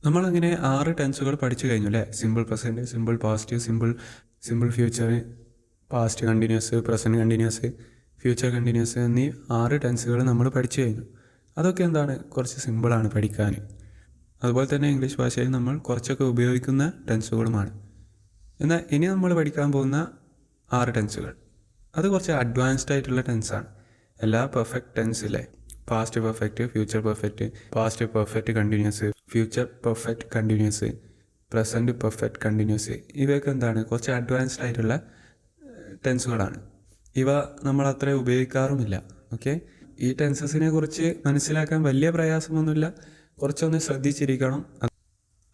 നമ്മളങ്ങനെ 6 ടെൻസുകൾ പഠിച്ചു കഴിഞ്ഞു അല്ലേ? Simple present, simple past, simple future, past continuous, present continuous, future continuous എന്നീ 6 ടെൻസുകൾ നമ്മൾ പഠിച്ചു കഴിഞ്ഞു. അതൊക്കെ എന്താണ്, കുറച്ച് സിമ്പിളാണ് പഠിക്കാൻ. അതുപോലെ തന്നെ ഇംഗ്ലീഷ് ഭാഷയിൽ നമ്മൾ കുറച്ചൊക്കെ ഉപയോഗിക്കുന്ന ടെൻസുകളുമാണ്. എന്നാൽ ഇനി നമ്മൾ പഠിക്കാൻ പോകുന്ന 6 ടെൻസുകൾ അത് കുറച്ച് അഡ്വാൻസ്ഡ് ആയിട്ടുള്ള ടെൻസാണ്. എല്ലാ പെർഫെക്റ്റ് ടെൻസിലെ past perfect, future perfect, past perfect continuous, future perfect continuous, present perfect continuous, ഇവയൊക്കെ എന്താണ്, കുറച്ച് അഡ്വാൻസ്ഡ് ആയിട്ടുള്ള ടെൻസുകളാണ്. ഇവ നമ്മൾ അത്ര ഉപയോഗിക്കാറുമില്ല. ഓക്കെ, ഈ ടെൻസസിനെ കുറിച്ച് മനസ്സിലാക്കാൻ വലിയ പ്രയാസമൊന്നുമില്ല, കുറച്ചൊന്ന് ശ്രദ്ധിച്ചിരിക്കണം.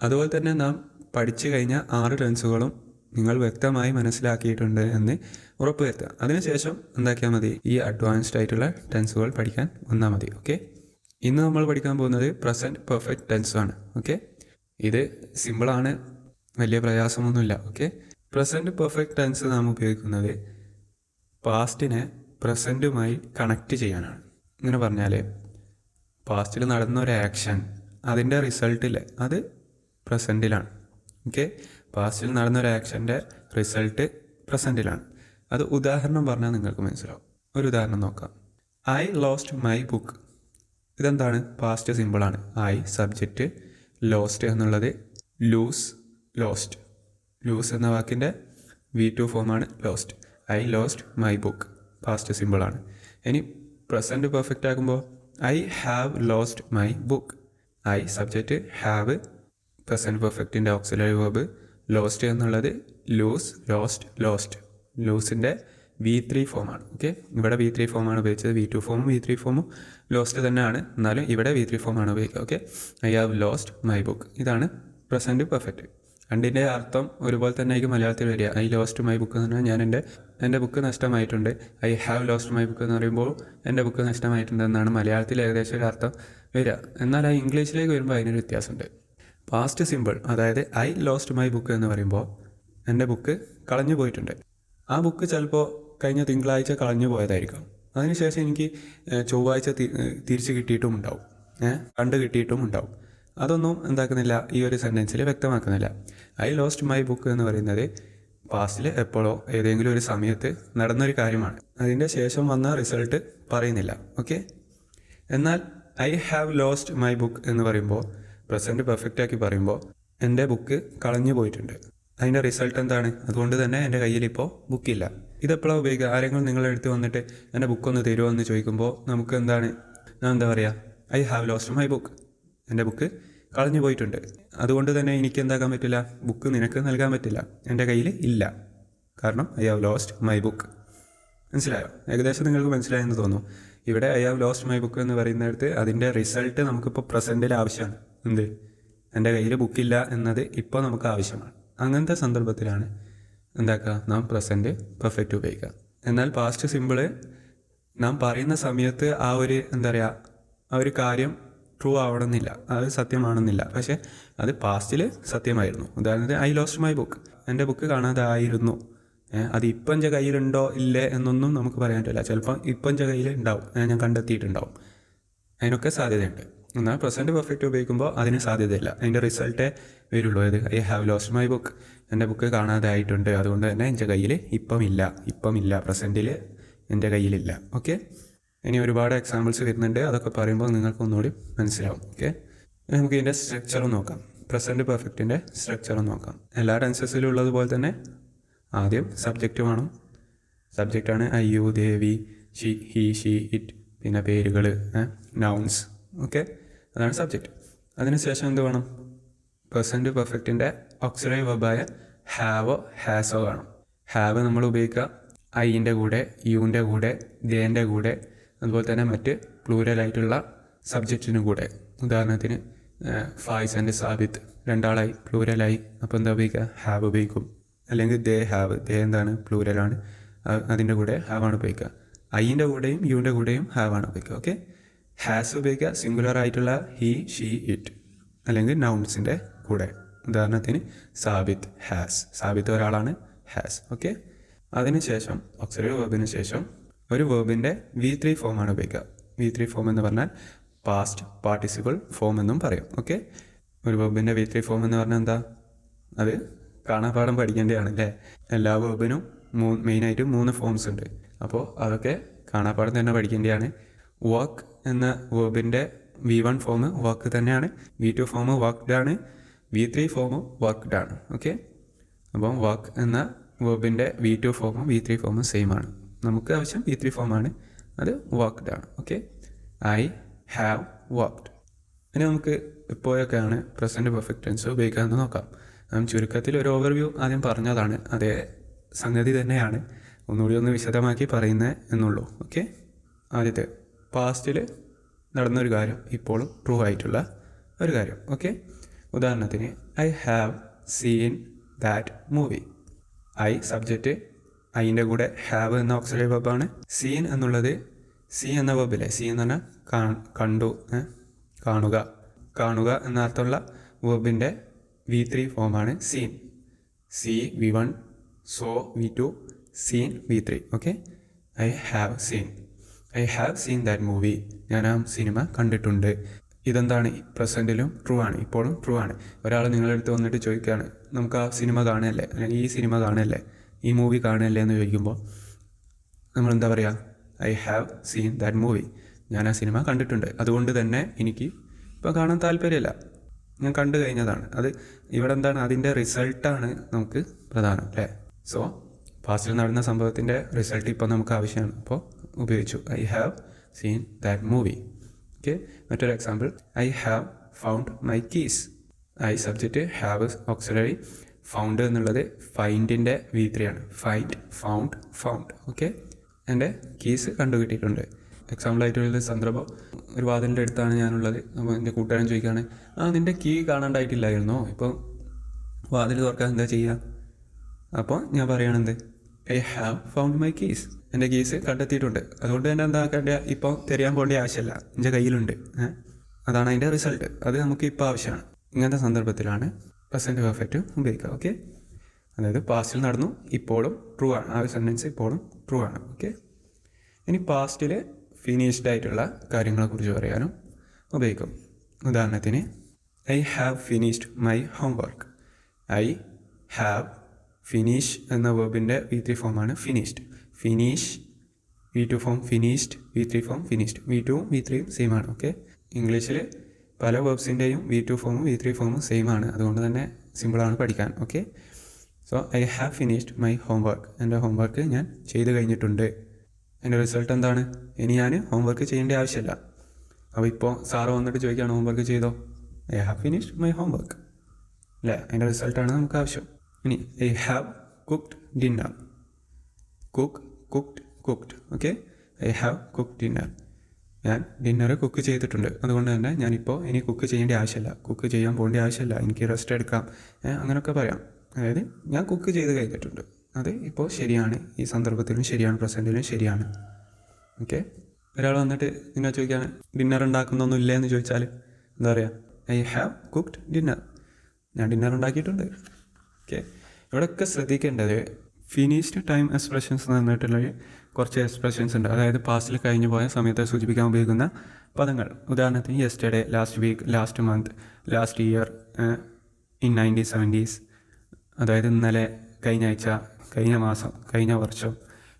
അതുപോലെ തന്നെ നാം പഠിച്ചു കഴിഞ്ഞ 6 ടെൻസുകളും നിങ്ങൾ വ്യക്തമായി മനസ്സിലാക്കിയിട്ടുണ്ട് എന്ന് ഉറപ്പുവരുത്തുക. അതിനുശേഷം എന്താക്കിയാൽ മതി, ഈ അഡ്വാൻസ്ഡ് ആയിട്ടുള്ള ടെൻസുകൾ പഠിക്കാൻ വന്നാൽ മതി. ഓക്കെ, ഇന്ന് നമ്മൾ പഠിക്കാൻ പോകുന്നത് പ്രസൻറ്റ് പെർഫെക്റ്റ് ടെൻസാണ്. ഓക്കെ, ഇത് സിമ്പിളാണ്, വലിയ പ്രയാസമൊന്നുമില്ല. ഓക്കെ, പ്രസൻറ്റ് പെർഫെക്റ്റ് ടെൻസ് നാം ഉപയോഗിക്കുന്നത് പാസ്റ്റിനെ പ്രസൻറ്റുമായി കണക്റ്റ് ചെയ്യാനാണ്. ഇങ്ങനെ പറഞ്ഞാൽ പാസ്റ്റിൽ നടന്ന ഒരു ആക്ഷൻ, അതിൻ്റെ റിസൾട്ടിൽ അത് പ്രസൻറ്റിലാണ്. ഓക്കെ, പാസ്റ്റിൽ നടന്ന ഒരു ആക്ഷൻ്റെ റിസൾട്ട് പ്രസൻറ്റിലാണ്. അത് ഉദാഹരണം പറഞ്ഞാൽ നിങ്ങൾക്ക് മനസ്സിലാവും. ഒരു ഉദാഹരണം നോക്കാം. I lost my book. ഇതെന്താണ്, പാസ്റ്റ് സിമ്പിളാണ്. ഐ സബ്ജക്റ്റ്, ലോസ്റ്റ് എന്നുള്ളത് ലൂസ്, ലോസ്റ്റ്. ലൂസ് എന്ന വാക്കിൻ്റെ V2 ഫോമാണ് lost. I lost my book, past സിമ്പിളാണ്. ഇനി പ്രസൻറ്റ് പെർഫെക്റ്റ് ആകുമ്പോൾ I have lost my book. I subject, have present പെർഫെക്റ്റിൻ്റെ ഓക്സിലറി വെർബ്, ലോസ്റ്റ് എന്നുള്ളത് ലൂസ്, ലോസ്റ്റ്, ലോസ്റ്റ്. ലൂസിൻ്റെ V3 ഫോമാണ്. ഓക്കെ, ഇവിടെ V3 ഫോമാണ് ഉപയോഗിച്ചത്. V2 ഫോമും V3 ഫോമും ലോസ്റ്റ് തന്നെയാണ്, എന്നാലും ഇവിടെ V3 ഫോമാണ് ഉപയോഗിക്കുക. Okay, I have lost my book, ഇതാണ് പ്രസൻറ്റ് പെർഫെക്റ്റ്. രണ്ടിൻ്റെ അർത്ഥം ഒരുപോലെ തന്നെ ആയിരിക്കും മലയാളത്തിൽ വരിക. ഐ ലോസ്റ്റ് മൈ ബുക്ക് എന്ന് പറഞ്ഞാൽ എൻ്റെ ബുക്ക് നഷ്ടമായിട്ടുണ്ട്. I have lost my book എന്ന് പറയുമ്പോൾ എൻ്റെ ബുക്ക് നഷ്ടമായിട്ടുണ്ട് എന്നാണ് മലയാളത്തിൽ ഏകദേശം ഒരു അർത്ഥം വരിക. എന്നാൽ ആ ഇംഗ്ലീഷിലേക്ക് വരുമ്പോൾ അതിനൊരു വ്യത്യാസമുണ്ട്. പാസ്റ്റ് സിമ്പിൾ, അതായത് ഐ ലോസ്റ്റ് മൈ ബുക്ക് എന്ന് പറയുമ്പോൾ എൻ്റെ ബുക്ക് കളഞ്ഞു പോയിട്ടുണ്ട്. ആ ബുക്ക് ചിലപ്പോൾ കഴിഞ്ഞ തിങ്കളാഴ്ച കളഞ്ഞു പോയതായിരിക്കും. അതിനുശേഷം എനിക്ക് ചൊവ്വാഴ്ച തിരിച്ച് കിട്ടിയിട്ടും ഉണ്ടാവും, കണ്ട് കിട്ടിയിട്ടും ഉണ്ടാവും. അതൊന്നും എന്താക്കുന്നില്ല, ഈ ഒരു സെൻറ്റൻസിൽ വ്യക്തമാക്കുന്നില്ല. ഐ ലോസ്റ്റ് മൈ ബുക്ക് എന്ന് പറയുന്നത് പാസ്റ്റിൽ എപ്പോഴോ ഏതെങ്കിലും ഒരു സമയത്ത് നടന്നൊരു കാര്യമാണ്. അതിൻ്റെ ശേഷം വന്ന റിസൾട്ട് പറയുന്നില്ല. ഓക്കെ, എന്നാൽ I have lost my book എന്ന് പറയുമ്പോൾ പ്രസൻറ്റ് പെർഫെക്റ്റ് ആക്കി പറയുമ്പോൾ എൻ്റെ ബുക്ക് കളഞ്ഞു പോയിട്ടുണ്ട്. അതിൻ്റെ റിസൾട്ട് എന്താണ്, അതുകൊണ്ട് തന്നെ എൻ്റെ കയ്യിൽ ഇപ്പോൾ ബുക്കില്ല. ഇതെപ്പോഴാണ് ഉപയോഗിക്കുക? ആരെങ്കിലും നിങ്ങളുടെ അടുത്ത് വന്നിട്ട് എൻ്റെ ബുക്കൊന്ന് തരുമോ എന്ന് ചോദിക്കുമ്പോൾ നമുക്ക് എന്താണ്, ഞാൻ എന്താ പറയുക, I have lost my book, എൻ്റെ ബുക്ക് കളഞ്ഞു പോയിട്ടുണ്ട്, അതുകൊണ്ട് തന്നെ എനിക്ക് എന്താക്കാൻ പറ്റില്ല, ബുക്ക് നിനക്ക് നൽകാൻ പറ്റില്ല, എൻ്റെ കയ്യിൽ ഇല്ല, കാരണം I have lost my book. മനസ്സിലായോ? ഏകദേശം നിങ്ങൾക്ക് മനസ്സിലായെന്ന് തോന്നുന്നു. ഇവിടെ I have lost my book എന്ന് പറയുന്നിടത്ത് അതിൻ്റെ റിസൾട്ട് നമുക്കിപ്പോൾ പ്രസൻറ്റിൽ ആവശ്യമാണ്. എന്ത്, എൻ്റെ കയ്യിൽ ബുക്കില്ല എന്നത് ഇപ്പോൾ നമുക്ക് ആവശ്യമാണ്. അങ്ങനത്തെ സന്ദർഭത്തിലാണ് എന്താക്കുക, നാം പ്രസൻറ്റ് പെർഫെക്റ്റ് ഉപയോഗിക്കുക. എന്നാൽ പാസ്റ്റ് സിമ്പിള് നാം പറയുന്ന സമയത്ത് ആ ഒരു എന്താ പറയുക, ആ ഒരു കാര്യം ട്രൂ ആവണമെന്നില്ല, അത് സത്യമാണെന്നില്ല. പക്ഷേ അത് പാസ്റ്റിൽ സത്യമായിരുന്നു. ഉദാഹരണത്തിന് ഐ ലോസ്റ്റ് മൈ ബുക്ക്, എൻ്റെ ബുക്ക് കാണാതായിരുന്നു. അത് ഇപ്പം എൻ്റെ കയ്യിലുണ്ടോ ഇല്ലേ എന്നൊന്നും നമുക്ക് പറയാൻ പറ്റില്ല. ചിലപ്പം ഇപ്പം എൻ്റെ കയ്യിൽ ഉണ്ടാവും, ഞാൻ കണ്ടെത്തിയിട്ടുണ്ടാവും, അതിനൊക്കെ സാധ്യതയുണ്ട്. എന്നാൽ പ്രസൻറ്റ് പെർഫെക്റ്റ് ഉപയോഗിക്കുമ്പോൾ അതിന് സാധ്യതയില്ല, അതിൻ്റെ റിസൾട്ടേ വരുള്ളൂ. അത് I have lost my book, എൻ്റെ ബുക്ക് കാണാതായിട്ടുണ്ട്, അതുകൊണ്ട് തന്നെ എൻ്റെ കയ്യിൽ ഇപ്പം ഇല്ല, പ്രസൻറ്റിൽ എൻ്റെ കയ്യിലില്ല. ഓക്കെ, ഇനി ഒരുപാട് എക്സാമ്പിൾസ് വരുന്നുണ്ട്, അതൊക്കെ പറയുമ്പോൾ നിങ്ങൾക്ക് ഒന്നുകൂടി മനസ്സിലാവും. ഓക്കെ, നമുക്ക് ഇതിൻ്റെ സ്ട്രക്ചറും നോക്കാം. പ്രസൻറ്റ് പെർഫെക്റ്റിൻ്റെ സ്ട്രക്ചറും നോക്കാം. എല്ലാ ടെൻസസിലും ഉള്ളതുപോലെ തന്നെ ആദ്യം സബ്ജക്റ്റ് വേണം. സബ്ജക്റ്റാണ് I, you, they, we, she, he, she, it, പിന്നെ പേരുകൾ, നൗൺസ്. ഓക്കെ, അതാണ് സബ്ജക്റ്റ്. അതിനുശേഷം എന്ത് വേണം, പ്രസൻറ്റ് പെർഫെക്റ്റിൻ്റെ ഓക്സിലറി വെർബായ ഹാവോ ഹാസോ വേണം. ഹാവ് നമ്മൾ ഉപയോഗിക്കുക ഐൻ്റെ കൂടെ, യുവിൻ്റെ കൂടെ, ദേൻ്റെ കൂടെ, അതുപോലെ തന്നെ മറ്റ് പ്ലൂരലായിട്ടുള്ള സബ്ജക്റ്റിന് കൂടെ. ഉദാഹരണത്തിന് ഫായിസ് ആൻഡ് സാബിത്ത്, രണ്ടാളായി പ്ലൂരലായി, അപ്പോൾ എന്താ ഉപയോഗിക്കുക, ഹാവ് ഉപയോഗിക്കും. അല്ലെങ്കിൽ ദേ ഹാവ്, ദേ എന്താണ്, പ്ലൂരലാണ്, അതിൻ്റെ കൂടെ ഹാവാണ് ഉപയോഗിക്കുക. ഐൻ്റെ കൂടെയും യുവിൻ്റെ കൂടെയും ഹാവാണ് ഉപയോഗിക്കുക. ഓക്കെ, ഹാസ് ഉപയോഗിക്കുക സിംഗുലർ ആയിട്ടുള്ള ഹി, ഷി, ഇറ്റ്, അല്ലെങ്കിൽ നൗൺസിൻ്റെ കൂടെ. ഉദാഹരണത്തിന് സാബിത്ത്, ഹാസ്, സാബിത്ത് ഒരാളാണ്, ഹാസ്. ഓക്കെ, അതിനുശേഷം ഓക്സിലറി വെർബിന് ശേഷം ഒരു വെർബിൻ്റെ V3 ഫോമാണ് ഉപയോഗിക്കുക. V3 ഫോം എന്ന് പറഞ്ഞാൽ പാസ്റ്റ് പാർട്ടിസിപ്പിൾ ഫോം എന്നും പറയും. ഓക്കെ, ഒരു വെബിൻ്റെ V3 ഫോം എന്ന് പറഞ്ഞാൽ എന്താ? അത് കാണാപ്പാഠം പഠിക്കേണ്ടതാണ് അല്ലേ? എല്ലാ വെബിനും മെയിനായിട്ട് 3 ഫോംസ് ഉണ്ട്. അപ്പോൾ അതൊക്കെ കാണാപ്പാഠം തന്നെ പഠിക്കേണ്ടതാണ്. വർക്ക് എന്ന വെബിൻ്റെ V1 ഫോം വർക്ക് തന്നെയാണ്, V2 ഫോം വർക്ക്ഡ് ആണ്, V3 ഫോം വർക്ക്ഡ് ആണ്. ഓക്കെ, അപ്പം വർക്ക് എന്ന വെബിൻ്റെ V2 ഫോമും V3 ഫോമും സെയിം ആണ്. നമുക്ക് ആവശ്യം V3 ഫോമാണ്, അത് വർക്ക്ഡ് ആണ്. Okay, I have worked. ഇനി നമുക്ക് എപ്പോഴൊക്കെയാണ് പ്രസൻറ്റ് പെർഫെക്റ്റ് ടെൻസ് ഉപയോഗിക്കാമെന്ന് നോക്കാം. ചുരുക്കത്തിൽ ഒരു ഓവർവ്യൂ ആദ്യം പറഞ്ഞതാണ്, അതേ സംഗതി തന്നെയാണ്, ഒന്നുകൂടി ഒന്ന് വിശദമാക്കി പറയുന്നത് എന്നുള്ളൂ. ഓക്കെ, ആദ്യത്തെ പാസ്റ്റിൽ നടന്നൊരു കാര്യം ഇപ്പോഴും ട്രൂ ആയിട്ടുള്ള ഒരു കാര്യം. ഓക്കെ, ഉദാഹരണത്തിന് I have seen that movie. I subject, ഐൻ്റെ കൂടെ ഹാവ് എന്ന ഓക്സിലറി വെബാണ്. സീൻ എന്നുള്ളത് സി എന്ന വെബിലെ, സി എന്ന് പറഞ്ഞാൽ കണ്ടു, കാണുക, കാണുക എന്ന അർത്ഥമുള്ള വെബിൻ്റെ V3 ഫോമാണ് seen. See V1, saw V2, seen V3. Okay, I have seen that movie. ഞാൻ ആ സിനിമ കണ്ടിട്ടുണ്ട്. ഇതെന്താണ്? പ്രസൻറ്റിലും ട്രൂ ആണ്, ഇപ്പോഴും ട്രൂ ആണ്. ഒരാൾ നിങ്ങളുടെ അടുത്ത് വന്നിട്ട് ചോദിക്കുകയാണ്, നമുക്ക് ആ സിനിമ കാണുകയല്ലേ, അല്ലെങ്കിൽ ഈ സിനിമ കാണുകയല്ലേ, ഈ മൂവി കാണുകയല്ലേ എന്ന് ചോദിക്കുമ്പോൾ നമ്മളെന്താ പറയുക? I have seen that movie. ഞാൻ ആ സിനിമ കണ്ടിട്ടുണ്ട്, അതുകൊണ്ട് തന്നെ എനിക്ക് ഇപ്പോൾ കാണാൻ താല്പര്യമില്ല, ഞാൻ കണ്ടു കഴിഞ്ഞതാണ്. അത് ഇവിടെ എന്താണ്? അതിൻ്റെ റിസൾട്ടാണ് നമുക്ക് പ്രധാനം അല്ലേ? സോ പാസ്റ്റിൽ നടന്ന സംഭവത്തിൻ്റെ റിസൾട്ട് ഇപ്പോൾ നമുക്ക് ആവശ്യമാണ്, അപ്പോൾ ഉപയോഗിച്ചു I have seen that movie. Okay, മറ്റൊരു example, I have found my keys. I subject, have auxiliary, found എന്നുള്ളത് ഫൈൻഡിൻ്റെ V3 ആണ്. Find, found. ഓക്കെ, എൻ്റെ കീസ് കണ്ടുകിട്ടിയിട്ടുണ്ട്. എക്സാമ്പിളായിട്ടുള്ള സന്ദർഭം, ഒരു വാതിലിൻ്റെ അടുത്താണ് ഞാനുള്ളത്. അപ്പോൾ എൻ്റെ കൂട്ടുകാരൻ ചോദിക്കുകയാണ്, നിൻ്റെ കീ കാണാണ്ടായിട്ടില്ലായിരുന്നോ, ഇപ്പോൾ വാതിൽ തുറക്കാൻ എന്താ ചെയ്യുക? അപ്പോൾ ഞാൻ പറയുകയാണെന്ത്? I have found my keys. എൻ്റെ കീസ് കണ്ടെത്തിയിട്ടുണ്ട്, അതുകൊണ്ട് തന്നെ എന്താക്കേണ്ട, ഇപ്പോൾ തിരയാൻ പോകേണ്ട ആവശ്യമില്ല, എൻ്റെ കയ്യിലുണ്ട്. അതാണ് അതിൻ്റെ റിസൾട്ട്, അത് നമുക്ക് ഇപ്പോൾ ആവശ്യമാണ്. ഇങ്ങനത്തെ സന്ദർഭത്തിലാണ് പ്രസൻറ്റ് പെർഫെക്റ്റ് ഉപയോഗിക്കുക. ഓക്കെ, അതായത് പാസ്റ്റിൽ നടന്നു, ഇപ്പോഴും ട്രൂ ആണ്, ആ സെൻറ്റൻസ് ഇപ്പോഴും ട്രൂ ആണ്. ഓക്കെ, ഇനി പാസ്റ്റിൽ ഫിനിഷ്ഡ് ആയിട്ടുള്ള കാര്യങ്ങളെക്കുറിച്ച് പറയാനും ഉപയോഗിക്കും. ഉദാഹരണത്തിന് I have finished my homework. I have, finish എന്ന വെബിൻ്റെ V3 ഫോമാണ് finished. Finish V2 form finished, V3 form finished. V2 V3 same ആണ്. ഓക്കെ, ഇംഗ്ലീഷിൽ പല വെബ്സിൻ്റെയും V2 ഫോമും V3 ഫോമും സെയിം ആണ്, അതുകൊണ്ട് തന്നെ സിമ്പിളാണ് പഠിക്കാൻ. Okay, so I have finished my homework. എൻ്റെ ഹോംവർക്ക് ഞാൻ ചെയ്ത് കഴിഞ്ഞിട്ടുണ്ട്. എൻ്റെ റിസൾട്ട് എന്താണ്? ഇനി ഞാൻ ഹോംവർക്ക് ചെയ്യേണ്ട ആവശ്യമില്ല. അപ്പോൾ ഇപ്പോൾ സാറ് വന്നിട്ട് ചോദിക്കുകയാണ്, ഹോംവർക്ക് ചെയ്തോ? I have finished my homework അല്ലേ? അതിൻ്റെ റിസൾട്ടാണ് നമുക്ക് ആവശ്യം. ഇനി I have cooked dinner. Cooked. Okay, I have cooked dinner. ഞാൻ ഡിന്നർ കുക്ക് ചെയ്തിട്ടുണ്ട്, അതുകൊണ്ട് തന്നെ ഞാനിപ്പോൾ ഇനി കുക്ക് ചെയ്യേണ്ട ആവശ്യമില്ല, കുക്ക് ചെയ്യാൻ പോകേണ്ട ആവശ്യമില്ല, എനിക്ക് റെസ്റ്റ് എടുക്കാം, അങ്ങനെയൊക്കെ പറയാം. അതായത് ഞാൻ കുക്ക് ചെയ്ത് കഴിഞ്ഞിട്ടുണ്ട്, അത് ഇപ്പോൾ ശരിയാണ്, ഈ സന്ദർഭത്തിലും ശരിയാണ്, പ്രസൻറ്റിലും ശരിയാണ്. ഓക്കെ, ഒരാൾ വന്നിട്ട് നിങ്ങൾ ചോദിക്കുകയാണ്, ഡിന്നർ ഉണ്ടാക്കുന്നൊന്നും ഇല്ലേ എന്ന് ചോദിച്ചാൽ എന്താ പറയുക? I have cooked dinner. ഞാൻ ഡിന്നർ ഉണ്ടാക്കിയിട്ടുണ്ട്. ഓക്കെ, ഇവിടെയൊക്കെ ശ്രദ്ധിക്കേണ്ടത് ഫിനിഷ്ഡ് ടൈം എക്സ്പ്രഷൻസ് എന്ന് പറഞ്ഞിട്ടുള്ള കുറച്ച് എക്സ്പ്രഷൻസ് ഉണ്ട്. അതായത് പാസ്റ്റിൽ കഴിഞ്ഞു പോയ സമയത്തെ സൂചിപ്പിക്കാൻ ഉപയോഗിക്കുന്ന പദങ്ങൾ. ഉദാഹരണത്തിന് yesterday, last week, last month, last year, in 1970s, അതായത് ഇന്നലെ, കഴിഞ്ഞ ആഴ്ച, കഴിഞ്ഞ മാസം, കഴിഞ്ഞ വർഷം,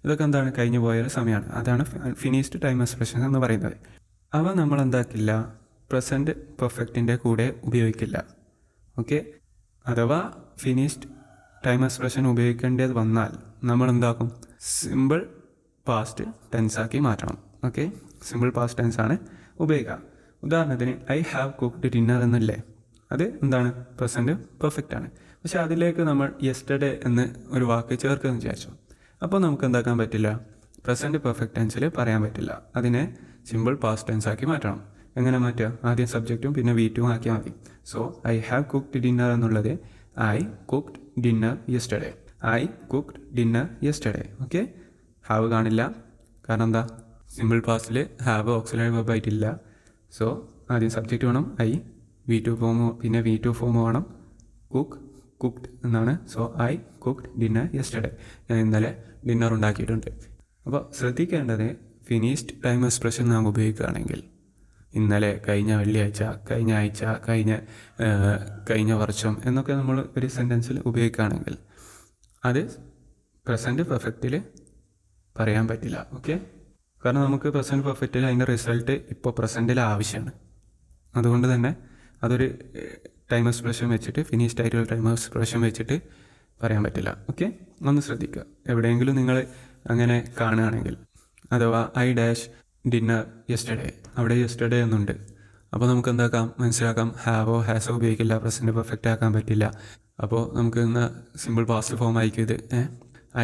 ഇതൊക്കെ എന്താണ്? കഴിഞ്ഞു പോയ സമയമാണ്. അതാണ് ഫിനിഷ്ഡ് ടൈം എക്സ്പ്രഷൻസ് എന്ന് പറയുന്നത്. അവ നമ്മൾ എന്താക്കില്ല? പ്രസൻറ്റ് പെർഫെക്റ്റിൻ്റെ കൂടെ ഉപയോഗിക്കില്ല. ഓക്കെ, അഥവാ ഫിനിഷ്ഡ് ടൈം എക്സ്പ്രഷൻ ഉപയോഗിക്കേണ്ടത് വന്നാൽ നമ്മൾ എന്താക്കും? സിമ്പിൾ പാസ്റ്റ് ടെൻസാക്കി മാറ്റണം. ഓക്കെ, സിമ്പിൾ പാസ്റ്റ് ടെൻസാണ് ഉപയോഗിക്കുക. ഉദാഹരണത്തിന് ഐ ഹാവ് കുക്ക്ഡ് ഡിന്നർ എന്നല്ലേ, അത് എന്താണ്? പ്രസൻറ്റ് പെർഫെക്റ്റ് ആണ്. പക്ഷെ അതിലേക്ക് നമ്മൾ യെസ്റ്റർഡേ എന്ന് ഒരു വാക്ക് ചേർക്കുമെന്ന് വിചാരിച്ചു, അപ്പോൾ നമുക്ക് എന്താക്കാൻ പറ്റില്ല? പ്രസൻറ്റ് പെർഫെക്റ്റ് ടെൻസിൽ പറയാൻ പറ്റില്ല. അതിനെ സിമ്പിൾ പാസ്റ്റ് ടെൻസ് ആക്കി മാറ്റണം. എങ്ങനെ മാറ്റുക? ആദ്യം സബ്ജക്റ്റും പിന്നെ V2 ആക്കിയാൽ മതി. So I have cooked dinner എന്നുള്ളത് I cooked dinner yesterday. I cooked dinner yesterday. Okay, have കാണില്ല, കാരണം എന്താ? സിമ്പിൾ പാസ്റ്റിൽ ഹാവ് ഓക്സിലറി വെർബ് ആയിട്ടില്ല. സോ ആദ്യം സബ്ജക്റ്റ് വേണം, ഐ, V2 ഫോമോ പിന്നെ V2 ഫോമോ വേണം, കുക്ക്ഡ് എന്നാണ്. So I cooked dinner yesterday. ഞാൻ ഇന്നലെ ഡിന്നർ ഉണ്ടാക്കിയിട്ടുണ്ട്. അപ്പോൾ ശ്രദ്ധിക്കേണ്ടത് ഫിനിഷ്ഡ് ടൈം എക്സ്പ്രഷൻ നാം ഉപയോഗിക്കുകയാണെങ്കിൽ ഇന്നലെ, കഴിഞ്ഞ വെള്ളിയാഴ്ച, കഴിഞ്ഞ ആഴ്ച, കഴിഞ്ഞ വർഷം എന്നൊക്കെ നമ്മൾ ഒരു സെൻറ്റൻസിൽ ഉപയോഗിക്കുകയാണെങ്കിൽ അത് പ്രസൻറ്റ് പെർഫെക്റ്റിൽ പറയാൻ പറ്റില്ല. ഓക്കെ, കാരണം നമുക്ക് പ്രസൻറ്റ് പെർഫെക്റ്റിൽ അതിൻ്റെ റിസൾട്ട് ഇപ്പോൾ പ്രസൻറ്റിൽ ആവശ്യമാണ്. അതുകൊണ്ട് തന്നെ അതൊരു ടൈം എക്സ്പ്രഷൻ വെച്ചിട്ട്, ഫിനിഷ്ഡ് ആയിട്ടുള്ള ടൈം എക്സ്പ്രഷൻ വെച്ചിട്ട് പറയാൻ പറ്റില്ല. ഓക്കെ, ഒന്ന് ശ്രദ്ധിക്കുക. എവിടെയെങ്കിലും നിങ്ങൾ അങ്ങനെ കാണുകയാണെങ്കിൽ, അഥവാ ഐ ഡാഷ് ഡിന്നർ യെസ്റ്റർഡേ, അവിടെ യെസ്റ്റർഡേ എന്നുണ്ട്. അപ്പോൾ നമുക്ക് എന്താക്കാം, മനസ്സിലാക്കാം, ഹാവോ ഹാസോ ഉപയോഗിക്കില്ല, പ്രസൻറ്റ് പെർഫെക്റ്റ് ആക്കാൻ പറ്റില്ല. അപ്പോൾ നമുക്ക് ഇന്ന് സിമ്പിൾ പാസ്റ്റ് ഫോം ആയിരിക്കും ഇത്.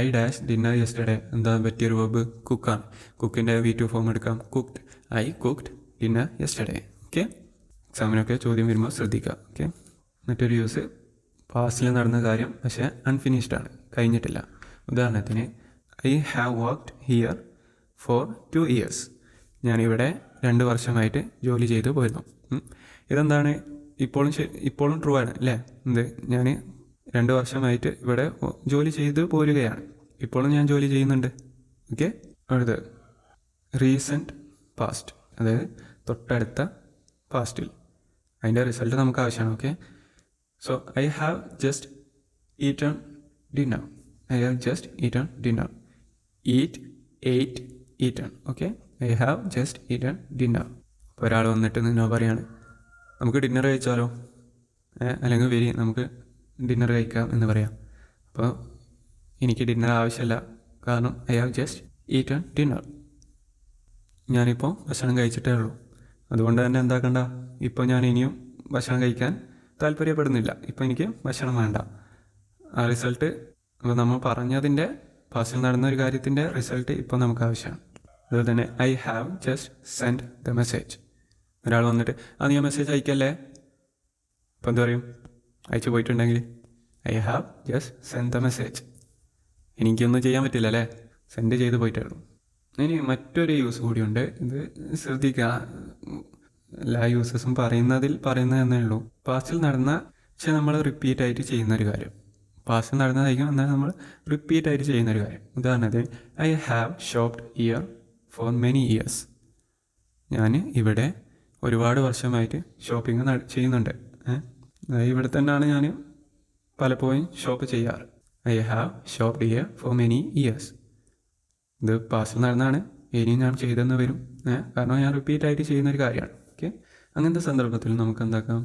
ഐ ഡാഷ് ഡിന്നർ യെസ്റ്റർഡേ എന്താ പറ്റിയൊരു വെബ് കുക്കാണ്. കുക്കിൻ്റെ V2 ഫോം എടുക്കാം, cooked. I cooked dinner yesterday. Okay, എക്സാമിനൊക്കെ ചോദ്യം വരുമ്പോൾ ശ്രദ്ധിക്കുക. ഓക്കെ, മറ്റൊരു യൂസ്, പാസ്റ്റിൽ നടന്ന കാര്യം പക്ഷേ അൺഫിനിഷ്ഡ് ആണ്, കഴിഞ്ഞിട്ടില്ല. ഉദാഹരണത്തിന് I have worked here for 2 years. ഞാനിവിടെ 2 വർഷമായിട്ട് ജോലി ചെയ്തു പോയിരുന്നു. ഇതെന്താണ്, ഇപ്പോഴും ട്രൂ ആണ് അല്ലേ? ഞാൻ 2 വർഷമായിട്ട് ഇവിടെ ജോലി ചെയ്ത് പോരുകയാണ്. ഇപ്പോഴും ഞാൻ ജോലി ചെയ്യുന്നുണ്ട്. ഓക്കെ, അടുത്ത് റീസെൻറ്റ് പാസ്റ്റ്, അതായത് തൊട്ടടുത്ത പാസ്റ്റിൽ, അതിൻ്റെ റിസൾട്ട് നമുക്ക് ആവശ്യമാണ്. Okay, so I have just eaten dinner. I have just eaten dinner. Eat, eight, eaten. Okay, I have just eaten dinner. അപ്പോൾ ഒരാൾ വന്നിട്ട് നിന്നോ പറയാണ്, നമുക്ക് ഡിന്നർ കഴിച്ചാലോ, അല്ലെങ്കിൽ വരി നമുക്ക് ഡിന്നർ കഴിക്കാം എന്ന് പറയാം. അപ്പോൾ എനിക്ക് ഡിന്നർ ആവശ്യമില്ല, കാരണം I have just eaten dinner. ഞാനിപ്പോൾ ഭക്ഷണം കഴിച്ചിട്ടേ ഉള്ളൂ. അതുകൊണ്ട് തന്നെ എന്താക്കണ്ട, ഇപ്പോൾ ഞാൻ ഇനിയും ഭക്ഷണം കഴിക്കാൻ താല്പര്യപ്പെടുന്നില്ല. ഇപ്പോൾ എനിക്ക് ഭക്ഷണം വേണ്ട. ആ റിസൾട്ട്, അപ്പോൾ നമ്മൾ പറഞ്ഞതിൻ്റെ പാസ്റ്റിൽ നടന്ന ഒരു കാര്യത്തിൻ്റെ റിസൾട്ട് ഇപ്പോൾ നമുക്ക് ആവശ്യമാണ്. അതുപോലെ തന്നെ I have just send the message. ഒരാൾ വന്നിട്ട് നീ ആ മെസ്സേജ് അയക്കല്ലേ, അപ്പോൾ എന്താ പറയും, അയച്ചു പോയിട്ടുണ്ടെങ്കിൽ I have just send the message. എനിക്കൊന്നും ചെയ്യാൻ പറ്റില്ല അല്ലേ, സെൻഡ് ചെയ്ത് പോയിട്ടേ ഉള്ളൂ. ഇനി മറ്റൊരു യൂസ് കൂടിയുണ്ട്, ഇത് ശ്രദ്ധിക്കുക. എല്ലാ യൂസസും പറയുന്നതെന്നേ ഉള്ളൂ. പാസ്റ്റിൽ നടന്ന പക്ഷേ നമ്മൾ റിപ്പീറ്റായിട്ട് ചെയ്യുന്നൊരു കാര്യം, പാസ്റ്റിൽ നടന്നതായിരിക്കും, എന്നാൽ നമ്മൾ റിപ്പീറ്റായിട്ട് ചെയ്യുന്നൊരു കാര്യം. ഉദാഹരണത്തിന് I have shopped here for many years. ഞാൻ ഇവിടെ ഒരുപാട് വർഷമായിട്ട് ഷോപ്പിംഗ് ചെയ്യുന്നുണ്ട്. ഇവിടെ തന്നെയാണ് ഞാൻ പലപ്പോഴും ഷോപ്പ് ചെയ്യാറ്. I have shopped here for many years. ഇത് പാസ്റ്റിൽ നടന്നാണ്, ഇനിയും ഞാൻ ചെയ്തെന്ന് വരും, കാരണം ഞാൻ റിപ്പീറ്റായിട്ട് ചെയ്യുന്നൊരു കാര്യമാണ്. ഓക്കെ, അങ്ങനത്തെ സന്ദർഭത്തിൽ നമുക്ക് എന്താക്കാം,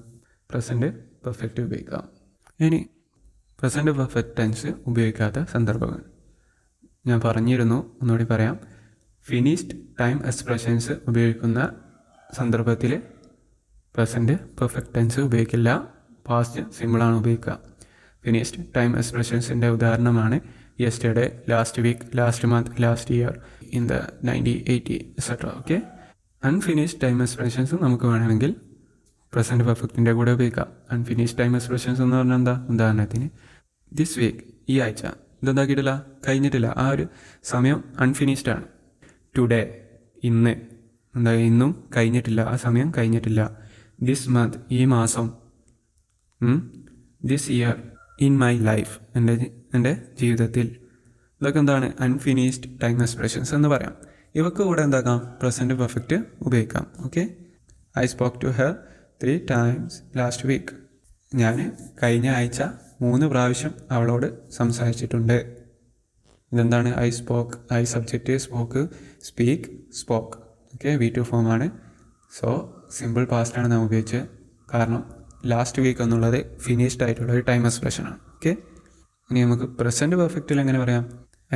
പ്രസൻറ്റ് പെർഫെക്റ്റ് ഉപയോഗിക്കാം. ഇനി പ്രസൻറ്റ് പെർഫെക്റ്റ് ടെൻസ് ഉപയോഗിക്കാത്ത സന്ദർഭങ്ങൾ ഞാൻ പറഞ്ഞിരുന്നു, ഒന്നുകൂടി പറയാം. ഫിനിഷ്ഡ് ടൈം എക്സ്പ്രഷൻസ് ഉപയോഗിക്കുന്ന സന്ദർഭത്തിൽ പ്രസൻറ്റ് പെർഫെക്റ്റ് ടെൻസ് ഉപയോഗിക്കില്ല, പാസ്റ്റ് സിമ്പിളാണ് ഉപയോഗിക്കുക. ഫിനിഷ്ഡ് ടൈം എക്സ്പ്രഷൻസിൻ്റെ ഉദാഹരണമാണ് yesterday, last week, last month, last year, in the 1980 etcetera. Okay, unfinished time expressions നമുക്ക് വേണമെങ്കിൽ പ്രസൻറ്റ് പെർഫെക്റ്റിൻ്റെ കൂടെ ഉപയോഗിക്കാം. അൺഫിനിഷ്ഡ് ടൈം എക്സ്പ്രഷൻസ് എന്ന് പറഞ്ഞാൽ എന്താ, ഉദാഹരണത്തിന് ദിസ് വീക്ക്, ഈ ആഴ്ച, ഇതെന്താക്കിയിട്ടില്ല, കഴിഞ്ഞിട്ടില്ല, ആ ഒരു സമയം അൺഫിനിഷ്ഡ് ആണ്. ടുഡേ, ഇന്ന്, ഇന്നും കഴിഞ്ഞിട്ടില്ല, ആ സമയം കഴിഞ്ഞിട്ടില്ല. ദിസ് മന്ത്, ഈ മാസം. This year, in my life, എൻ്റെ ജീവിതത്തിൽ. ഇതൊക്കെ എന്താണ്, അൺഫിനിഷ്ഡ് ടൈം എക്സ്പ്രഷൻസ് എന്ന് പറയാം. ഇവക്ക് കൂടെ എന്താക്കാം, പ്രസൻറ്റ് പെർഫെക്റ്റ് ഉപയോഗിക്കാം. Okay, I spoke to her 3 times last week. ഞാൻ കഴിഞ്ഞ ആഴ്ച 3 പ്രാവശ്യം അവളോട് സംസാരിച്ചിട്ടുണ്ട്. ഇതെന്താണ്, I spoke, I subject, spoke, speak, spoke. Okay, V2 ഫോമാണ്. സോ സിമ്പിൾ പാസ്റ്റാണ് നാം ഉപയോഗിച്ചത്, കാരണം ലാസ്റ്റ് വീക്ക് എന്നുള്ളത് ഫിനിഷ്ഡ് ആയിട്ടുള്ള ഒരു ടൈം എക്സ്പ്രഷനാണ്. ഓക്കെ, ഇനി നമുക്ക് പ്രസൻറ്റ് പെർഫെക്റ്റിൽ എങ്ങനെ പറയാം,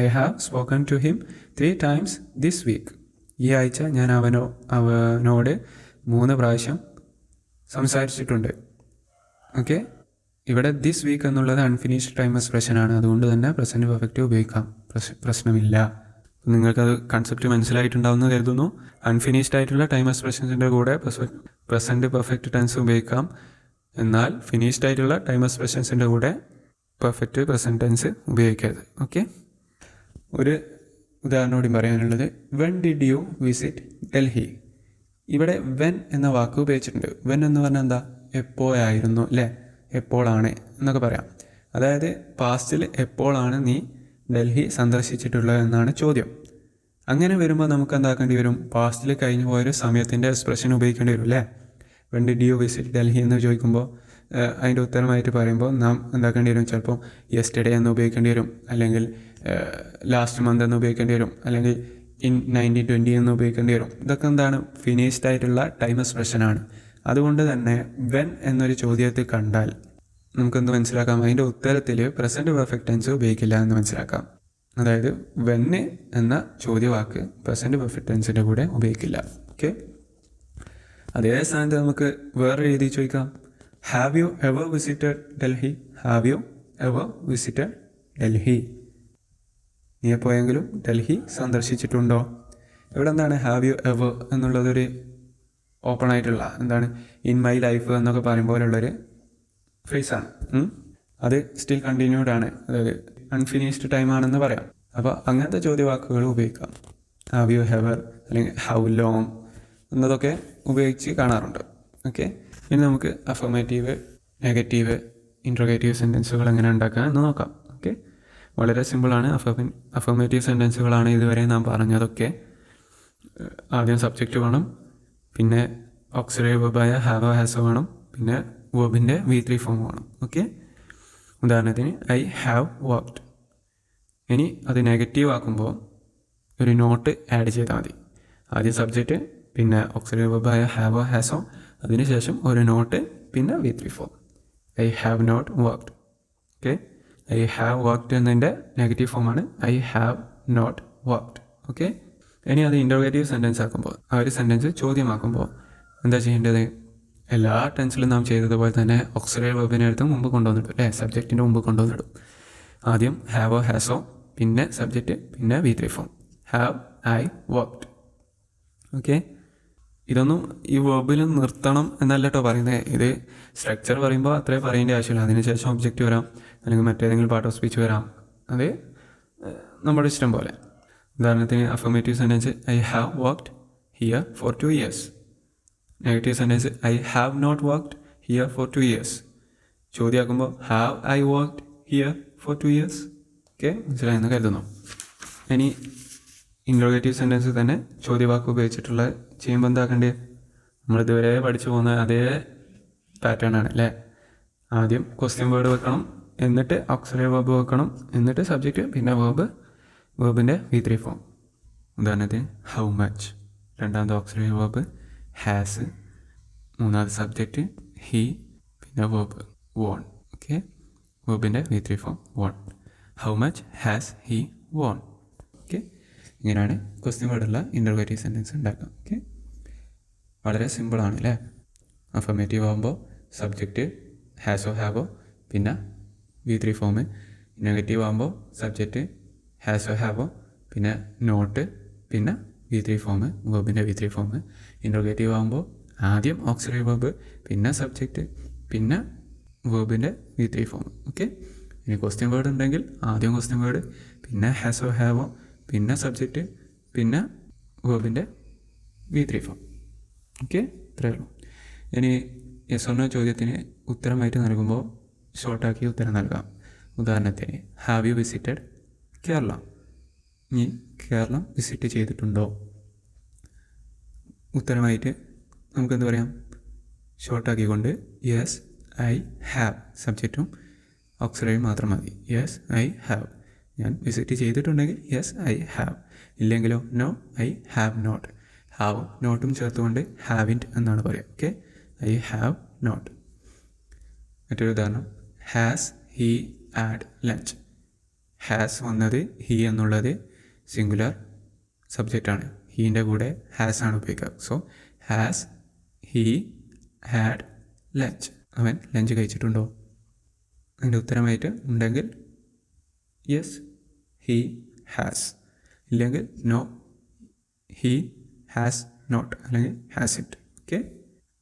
I have spoken to him 3 times this week. ഈ ആഴ്ച ഞാൻ അവനോട് 3 പ്രാവശ്യം സംസാരിച്ചിട്ടുണ്ട്. ഓക്കെ, ഇവിടെ ദിസ് വീക്ക് എന്നുള്ളത് അൺഫിനിഷ്ഡ് ടൈം എക്സ്പ്രഷനാണ്, അതുകൊണ്ട് തന്നെ പ്രസൻറ്റ് പെർഫെക്റ്റ് ഉപയോഗിക്കാം, പ്രശ്നമില്ല. നിങ്ങൾക്കത് കൺസെപ്റ്റ് മനസ്സിലായിട്ടുണ്ടാവുമെന്ന് കരുതുന്നു. അൺഫിനിഷ്ഡ് ആയിട്ടുള്ള ടൈം എക്സ്പ്രഷൻസിൻ്റെ കൂടെ പ്രസൻറ്റ് പെർഫെക്റ്റ് ടെൻസ് ഉപയോഗിക്കാം, എന്നാൽ ഫിനിഷ്ഡ് ആയിട്ടുള്ള ടൈം എക്സ്പ്രഷൻസിൻ്റെ കൂടെ പെർഫെക്റ്റ് പ്രസൻറ്റ് ടെൻസ് ഉപയോഗിക്കരുത്. ഓക്കെ, ഒരു ഉദാഹരണം കൂടി പറയാനുള്ളത്, when did you visit Delhi. ഇവിടെ വെൻ എന്ന വാക്ക് ഉപയോഗിച്ചിട്ടുണ്ട്. വെൻ എന്ന് പറഞ്ഞാൽ എന്താ, എപ്പോഴായിരുന്നു അല്ലേ, എപ്പോഴാണ് എന്നൊക്കെ പറയാം. അതായത് പാസ്റ്റിൽ എപ്പോഴാണ് നീ ഡൽഹി സന്ദർശിച്ചിട്ടുള്ളത് എന്നാണ് ചോദ്യം. അങ്ങനെ വരുമ്പോൾ നമുക്ക് എന്താക്കേണ്ടി വരും, പാസ്റ്റിൽ കഴിഞ്ഞു പോയൊരു സമയത്തിൻ്റെ എക്സ്പ്രഷൻ ഉപയോഗിക്കേണ്ടി വരും അല്ലേ. When did you visit Delhi എന്ന് ചോദിക്കുമ്പോൾ അതിൻ്റെ ഉത്തരമായിട്ട് പറയുമ്പോൾ നാം എന്താക്കേണ്ടി വരും, ചിലപ്പോൾ യെസ്റ്റർഡേ എന്ന് ഉപയോഗിക്കേണ്ടി വരും, അല്ലെങ്കിൽ ലാസ്റ്റ് മന്ത് എന്ന് ഉപയോഗിക്കേണ്ടി വരും, അല്ലെങ്കിൽ ഇൻ 1920 എന്ന് ഉപയോഗിക്കേണ്ടി വരും. ഇതൊക്കെ എന്താണ്, ഫിനിഷ്ഡ് ആയിട്ടുള്ള ടൈം എക്സ്പ്രഷനാണ്. അതുകൊണ്ട് തന്നെ വെൻ എന്നൊരു ചോദ്യത്തിൽ കണ്ടാൽ നമുക്കെന്ത് മനസ്സിലാക്കാം, അതിൻ്റെ ഉത്തരത്തിൽ പ്രസൻറ്റ് പെർഫെക്റ്റ് ടെൻസ് ഉപയോഗിക്കില്ല എന്ന് മനസ്സിലാക്കാം. അതായത് വെന്ന് എന്ന ചോദ്യവാക്ക് പ്രസൻറ്റ് പെർഫെക്റ്റ് ടെൻസിൻ്റെ കൂടെ ഉപയോഗിക്കില്ല. ഓക്കെ, അതേ സ്ഥാനത്ത് നമുക്ക് വേറെ രീതിയിൽ ചോദിക്കാം, have you ever visited Delhi? Have you ever visited Delhi? നീ എപ്പോഴെങ്കിലും ഡൽഹി സന്ദർശിച്ചിട്ടുണ്ടോ? ഇവിടെ എന്താണ് ഹാവ് യു എവർ എന്നുള്ളതൊരു ഓപ്പൺ ആയിട്ടുള്ള എന്താണ്, ഇൻ മൈ ലൈഫ് എന്നൊക്കെ പറയുമ്പോലുള്ളൊരു ഫ്രേസാണ്. അത് സ്റ്റിൽ കണ്ടിന്യൂഡ് ആണ്, അതായത് അൺഫിനിഷ്ഡ് ടൈം ആണെന്ന് പറയാം. അപ്പോൾ അങ്ങനത്തെ ചോദ്യവാക്കുകൾ ഉപയോഗിക്കാം. ഹാവ് യു ഹെവർ അല്ലെങ്കിൽ ഹൗ ലോങ് എന്നതൊക്കെ ഉപയോഗിച്ച് കാണാറുണ്ട്. ഓക്കെ, ഇനി നമുക്ക് അഫർമേറ്റീവ്, നെഗറ്റീവ്, ഇൻട്രോഗേറ്റീവ് സെൻറ്റൻസുകൾ എങ്ങനെ ഉണ്ടാക്കാം എന്ന് നോക്കാം. ഓക്കെ, വളരെ സിമ്പിളാണ്. അഫർമേറ്റീവ് സെൻറ്റൻസുകളാണ് ഇതുവരെ നാം പറഞ്ഞതൊക്കെ. ആദ്യം സബ്ജക്റ്റ് വേണം, പിന്നെ ഓക്സിലറി വെർബായ ഹാവ് ഹാസോ വേണം, പിന്നെ വെർബിൻ്റെ V3 ഫോം വേണം. ഓക്കെ, ഉദാഹരണത്തിന് ഐ ഹാവ് വർക്ക്ഡ്. ഇനി അത് നെഗറ്റീവ് ആക്കുമ്പോൾ ഒരു നോട്ട് ആഡ് ചെയ്താൽ മതി. ആദ്യം സബ്ജക്റ്റ്, പിന്നെ ഓക്സിലറി വെർബായ ഹാവ് ഹാസോ, അതിനുശേഷം ഒരു നോട്ട്, പിന്നെ V3 form. I have not worked. Okay, I have worked എന്നതിൻ്റെ നെഗറ്റീവ് ഫോമാണ് I have not worked. Okay, ഇനി അത് ഇൻറ്റർഗേറ്റീവ് സെൻറ്റൻസ് ആക്കുമ്പോൾ, ആ ഒരു സെൻറ്റൻസ് ചോദ്യമാക്കുമ്പോൾ എന്താ ചെയ്യേണ്ടത്, എല്ലാ ടെൻസിലും നാം ചെയ്തതുപോലെ തന്നെ ഓക്സിലറി വെർബിനെ എടുത്ത് മുമ്പ് കൊണ്ടുവന്നിടും അല്ലേ, സബ്ജക്റ്റിൻ്റെ മുമ്പ് കൊണ്ടുവന്നിടും. ആദ്യം ഹാവോ ഹാസോ, പിന്നെ സബ്ജക്റ്റ്, പിന്നെ V3 form. Have I worked. Okay, ഇതൊന്നും ഈ വെർബിൽ നിർത്തണം എന്നല്ല കേട്ടോ പറയുന്നത്. ഇത് സ്ട്രക്ചർ പറയുമ്പോൾ അത്രേ പറയേണ്ട ആവശ്യമില്ല. അതിനുശേഷം ഒബ്ജക്റ്റ് വരാം, അല്ലെങ്കിൽ മറ്റേതെങ്കിലും പാർട്ട് ഓഫ് സ്പീച്ച് വരാം. അത് നമ്മുടെ ഇഷ്ടം പോലെ. ഉദാഹരണത്തിന് affirmative sentence I have worked here for 2 years. Negative sentence I have not worked here for 2 years. ചോദ്യമാക്കുമ്പോൾ have I worked here for 2 years. Okay, മനസ്സിലായെന്ന് കരുതുന്നു. ഇനി ഇൻട്രോഗേറ്റീവ് സെൻറ്റൻസ് തന്നെ ചോദ്യവാക്ക് ഉപയോഗിച്ചിട്ടുള്ള ചെയ്യുമ്പോൾ എന്താക്കേണ്ടത്, നമ്മളിതുവരെ പഠിച്ചു പോകുന്ന അതേ പാറ്റേൺ ആണ് അല്ലേ. ആദ്യം ക്വസ്റ്റ്യൻ വേർഡ് വെക്കണം, എന്നിട്ട് ഓക്സിലറി വെർബ് വെക്കണം, എന്നിട്ട് സബ്ജക്റ്റ്, പിന്നെ വെർബിൻ്റെ V3 ഫോം. ഉദാഹരണത്തിന് ഹൗ മച്ച്, രണ്ടാമത്തെ ഓക്സിലറി വെർബ് ഹാസ്, മൂന്നാമത്തെ സബ്ജക്റ്റ് ഹി, പിന്നെ വെർബ് വോൺ. ഓക്കെ, വെർബിൻ്റെ V3 form won. How much has he won. Okay, ഇങ്ങനെയാണ് ക്വസ്റ്റ്യൻ വേർഡുള്ള ഇൻറ്റർഗേറ്റീവ് സെൻറ്റൻസ് ഉണ്ടാക്കാം. ഓക്കെ, വളരെ സിമ്പിളാണ് അല്ലേ. അഫർമേറ്റീവ് ആകുമ്പോൾ സബ്ജക്റ്റ് ഹാസോ ഹാവോ, പിന്നെ V3 ഫോം. നെഗറ്റീവ് ആകുമ്പോൾ സബ്ജക്റ്റ് ഹാസോ ഹാവോ, പിന്നെ നോട്ട്, പിന്നെ V3 form, വെർബിൻ്റെ V3 form. Interrogative ആകുമ്പോൾ ആദ്യം ഓക്സിലറി വെർബ്, പിന്നെ സബ്ജക്റ്റ്, പിന്നെ വെർബിൻ്റെ V3 ഫോം. ഓക്കെ, ഇനി ക്വസ്റ്റ്യൻ വേർഡ് ഉണ്ടെങ്കിൽ ആദ്യം ക്വസ്റ്റ്യൻ വേർഡ്, പിന്നെ ഹാസോ ഹാവോ, പിന്നെ സബ്ജക്റ്റ്, പിന്നെ വെർബിൻ്റെ V3 ഫോം. ഓക്കെ, ഇത്രയേ ഉള്ളൂ. ഇനി യെസ് ഓർ നോ ചോദ്യത്തിന് ഉത്തരമായിട്ട് നൽകുമ്പോൾ ഷോർട്ടാക്കി ഉത്തരം നൽകാം. ഉദാഹരണത്തിന് ഹാവ് യു വിസിറ്റഡ് കേരള? നീ കേരളം വിസിറ്റ് ചെയ്തിട്ടുണ്ടോ? ഉത്തരമായിട്ട് നമുക്കെന്ത് പറയാം, ഷോർട്ടാക്കിക്കൊണ്ട് യെസ് ഐ ഹാവ്, സബ്ജക്റ്റും ഓക്സിലറിയും മാത്രം മതി. Yes I have. ഞാൻ വിസിറ്റ് ചെയ്തിട്ടുണ്ടെങ്കിൽ യെസ് ഐ ഹാവ്, ഇല്ലെങ്കിലോ no I have not. Have നോട്ടും ചേർത്തുകൊണ്ട് ഹാവിൻറ്റ് എന്നാണ് പറയുക. Okay, I have not. മറ്റൊരു ഉദാഹരണം has he had lunch. Has വന്നത് ഹി എന്നുള്ളത് സിംഗുലർ സബ്ജക്റ്റാണ്, ഹീൻ്റെ കൂടെ ഹാസ് ആണ് ഉപയോഗിക്കുക. So has he had lunch. അവൻ ലഞ്ച് കഴിച്ചിട്ടുണ്ടോ? അതിൻ്റെ ഉത്തരമായിട്ട് ഉണ്ടെങ്കിൽ യെസ് ഹി ഹാസ്, ഇല്ലെങ്കിൽ നോ ഹി ഹാസ് നോട്ട്, അല്ലെങ്കിൽ ഹാസ് ഇറ്റ്. ഓക്കെ,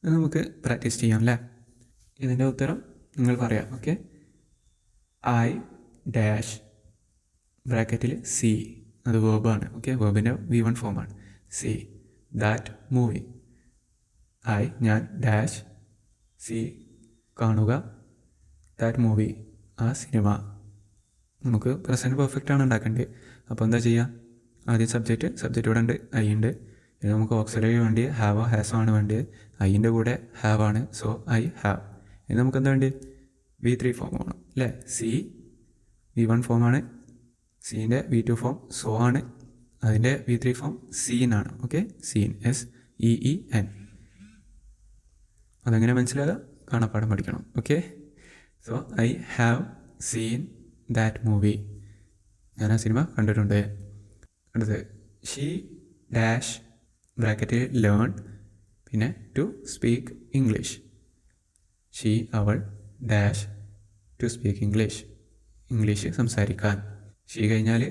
അത് നമുക്ക് പ്രാക്ടീസ് ചെയ്യാം അല്ലേ. ഇതിൻ്റെ ഉത്തരം നിങ്ങൾ പറയാം. ഓക്കെ, ഐ ഡാഷ് ബ്രാക്കറ്റിൽ സി, അത് വേർബാണ്. ഓക്കെ, വേർബിൻ്റെ V1 ഫോമാണ്. See that movie. ഐ ഞാൻ ഡാഷ് സി കാണുക ദാറ്റ് മൂവി ആ സിനിമ. നമുക്ക് പ്രസൻറ്റ് പെർഫെക്റ്റ് ആണ് ഉണ്ടാക്കേണ്ടത്. അപ്പോൾ എന്താ ചെയ്യുക, ആദ്യം സബ്ജക്റ്റ് ഇവിടെ ഉണ്ട്, ഐ ഉണ്ട്. ഇത് നമുക്ക് ഓക്സിലറി വേണ്ടി ഹാവോ ഹാസോ ആണ് വേണ്ടത്. ഐൻ്റെ കൂടെ ഹാവ് ആണ്, സോ ഐ ഹാവ്. ഇത് നമുക്ക് എന്താ വേണ്ടി V3 ഫോം വേണം അല്ലേ. സി V1 ഫോമാണ്, സീൻ്റെ V2 ഫോം സോ ആണ്, അതിൻ്റെ V3 ഫോം സീൻ ആണ്. Okay, seen SEEN. അതെങ്ങനെ മനസ്സിലാകാം? കാണാപ്പാഠം പഠിക്കണം. Okay, so I have seen that movie. ഞാൻ ആ സിനിമ കണ്ടിട്ടുണ്ട്. അടുത്ത് ഷീ ഡാഷ് ബ്രാക്കറ്റിൽ ലേൺ പിന്നെ ടു സ്പീക്ക് ഇംഗ്ലീഷ്. ഷീ അവൾ ഡാഷ് ടു സ്പീക്ക് ഇംഗ്ലീഷ് സംസാരിക്കാൻ. ഷീ കഴിഞ്ഞാൽ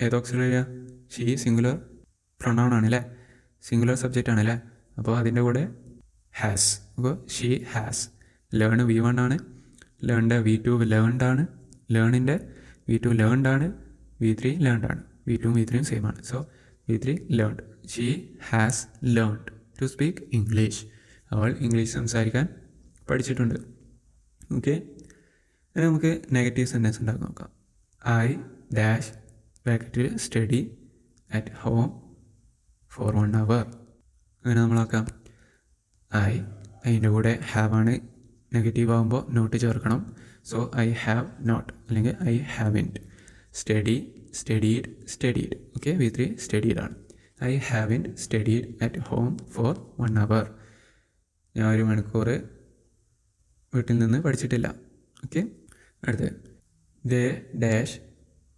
ഏത് ഓക്സിലറിയാ? ഷീ സിംഗുലർ പ്രൊണൗൺ ആണല്ലേ, സിംഗുലർ സബ്ജക്റ്റ് ആണല്ലേ. അപ്പോൾ അതിൻ്റെ കൂടെ ഹാസ്. അപ്പോൾ ഷീ ഹാസ്. ലേൺ V1 ആണ്, ലേണിൻ്റെ V2 ലേൺഡ് ആണ്, ലേണിൻ്റെ V2 ലേൺഡ് ആണ്, V3 ലേൺഡ് ആണ്. V2 V3 സെയിം ആണ്. So V3 learned. She has learned to speak English. അവൾ ഇംഗ്ലീഷ് സംസാരിക്കാൻ പഠിച്ചിട്ടുണ്ട്. ഓക്കെ, ഇനി നമുക്ക് നെഗറ്റീവ് സെൻറ്റൻസ് ഉണ്ടാക്കി നോക്കാം. ഐ ഡാഷ് ബ്രാക്കറ്റിൽ study at home for 1 hour. അങ്ങനെ നമ്മളാക്കാം. അതിൻ്റെ കൂടെ ഹാവ് ആണ്, നെഗറ്റീവ് ആകുമ്പോൾ നോട്ട് ചേർക്കണം. സോ ഐ ഹാവ് നോട്ട് അല്ലെങ്കിൽ I haven't. Studied. Okay, V3 studied ആണ്. I haven't studied at home for 1 hour. ഞാൻ 1 മണിക്കൂർ വീട്ടിൽ നിന്ന് പഠിച്ചിട്ടില്ല. ഓക്കെ, അടുത്ത് they dash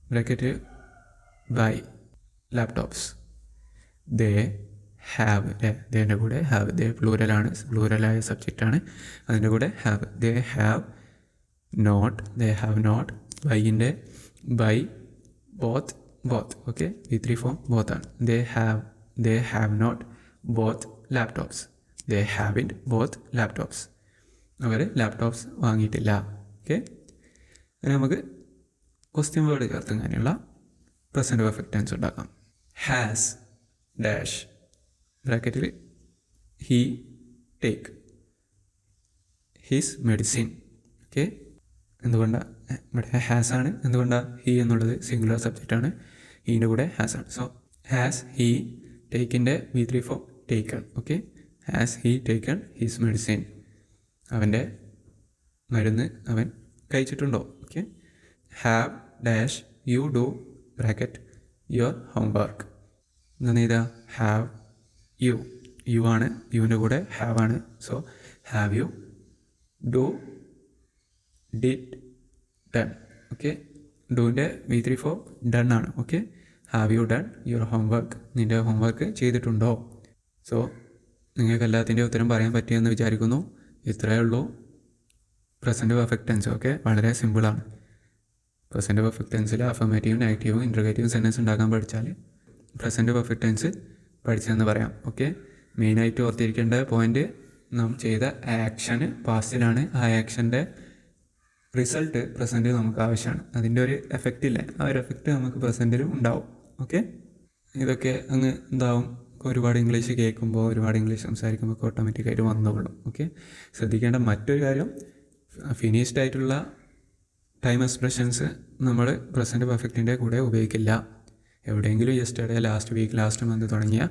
bracket buy laptops. They have അല്ലേ, ദേൻ്റെ കൂടെ ഹാവ്. ദേ പ്ലൂറലാണ്, പ്ലൂറലായ സബ്ജക്റ്റാണ്, അതിൻ്റെ കൂടെ ഹാവ്. They have not. ബൈൻ്റെ buy bought. Okay, V3 form bought ആണ്. They have not bought laptops. They haven't bought laptops. അവർ ലാപ്ടോപ്സ് വാങ്ങിയിട്ടില്ല. ഓക്കെ, അങ്ങനെ നമുക്ക് ക്വസ്റ്റ്യൻ വേർഡ് ചേർത്ത് അങ്ങനെയുള്ള പ്രസൻറ്റ് പെർഫെക്റ്റ് ടെൻസ് ഉണ്ടാക്കാം. ഹാസ് ഡാഷ് ബ്രാക്കറ്റിൽ he take his medicine. Okay, എന്തുകൊണ്ടാണ് ഇവിടെ ഹാസ് ആണ്? എന്തുകൊണ്ടാണ്? ഹീ എന്നുള്ളത് സിംഗുലർ സബ്ജക്റ്റാണ്, ഹീൻ്റെ കൂടെ ഹാസ് ആണ്. സോ ഹാസ് ഹീ ടേക്കിൻ്റെ V3 form taken. Okay, has he taken his medicine. അവൻ്റെ മരുന്ന് അവൻ കഴിച്ചിട്ടുണ്ടോ? Okay, have dash you do bracket your homework. എന്താണ് ചെയ്താൽ ഹാവ് യു ആണ്, യുവിൻ്റെ കൂടെ ഹാവ് ആണ്. So have you do did done. Okay, ഡൂൻ്റെ V3 ഫോം ഡൺ ആണ്. Okay, have you done your homework. നിൻ്റെ ഹോംവർക്ക് ചെയ്തിട്ടുണ്ടോ? സോ നിങ്ങൾക്ക് എല്ലാത്തിൻ്റെ ഉത്തരം പറയാൻ പറ്റിയെന്ന് വിചാരിക്കുന്നു. ഇത്രയേ ഉള്ളൂ പ്രസൻറ്റ് പെർഫെക്റ്റ് ടെൻസ്. ഓക്കെ, വളരെ സിമ്പിളാണ്. പ്രസൻറ്റ് പെർഫെക്റ്റ് ടെൻസിൽ അഫർമേറ്റീവും നെഗറ്റീവും ഇൻറ്റർഗേറ്റീവും സെൻറ്റൻസ് ഉണ്ടാക്കാൻ പഠിച്ചാൽ പ്രസൻറ്റ് പെർഫെക്റ്റ് ടെൻസ് പഠിച്ചതെന്ന് പറയാം. ഓക്കെ, മെയിനായിട്ട് ഓർത്തിരിക്കേണ്ട പോയിൻ്റ്, നാം ചെയ്ത ആക്ഷന് പാസ്റ്റിലാണ്, ആ ആക്ഷൻ്റെ റിസൾട്ട് പ്രസൻറ്റിൽ നമുക്ക് ആവശ്യമാണ്. അതിൻ്റെ ഒരു എഫക്റ്റ് ഇല്ലേ, ആ ഒരു എഫക്റ്റ് നമുക്ക് പ്രസൻറ്റിലും ഉണ്ടാവും. ഓക്കെ, ഇതൊക്കെ അങ്ങ് എന്താവും, ഒരുപാട് ഇംഗ്ലീഷ് കേൾക്കുമ്പോൾ, ഒരുപാട് ഇംഗ്ലീഷ് സംസാരിക്കുമ്പോൾ ഓട്ടോമാറ്റിക്കായിട്ട് വന്നുകൊള്ളും. ഓക്കെ, ശ്രദ്ധിക്കേണ്ട മറ്റൊരു കാര്യം, ഫിനിഷ്ഡ് ആയിട്ടുള്ള ടൈം എക്സ്പ്രഷൻസ് നമ്മൾ പ്രസൻറ്റ് പെർഫെക്റ്റിൻ്റെ കൂടെ ഉപയോഗിക്കില്ല. എവിടെയെങ്കിലും yesterday, last week, last month തുടങ്ങിയ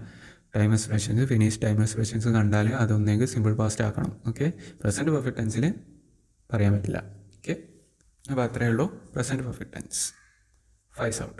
time expressions, finish time expressions കണ്ടാൽ അതൊന്നെങ്കിൽ സിമ്പിൾ പാസ്റ്റ് ആക്കണം. ഓക്കെ, പ്രസൻറ്റ് പെർഫെക്റ്റ് ടെൻസിൽ പറയാൻ പറ്റില്ല. ഓക്കെ, അപ്പോൾ അത്രയേ ഉള്ളൂ പ്രസൻറ്റ് പെർഫെക്റ്റ് ടെൻസ്. 5 out.